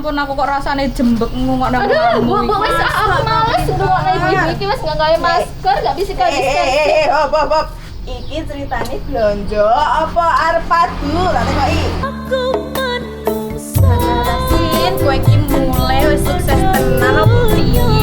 ampun aku kok rasane jembek ngomong nang Aduh, kamu. Bu, wis aku males ngrungokne ibu iki wis gak gawe masker, gak bisa kali. Hop. Iki ceritane blonjo apa arep padu? Tak tekoki. Sin, kowe iki mulai wis sukses tenan opo piye?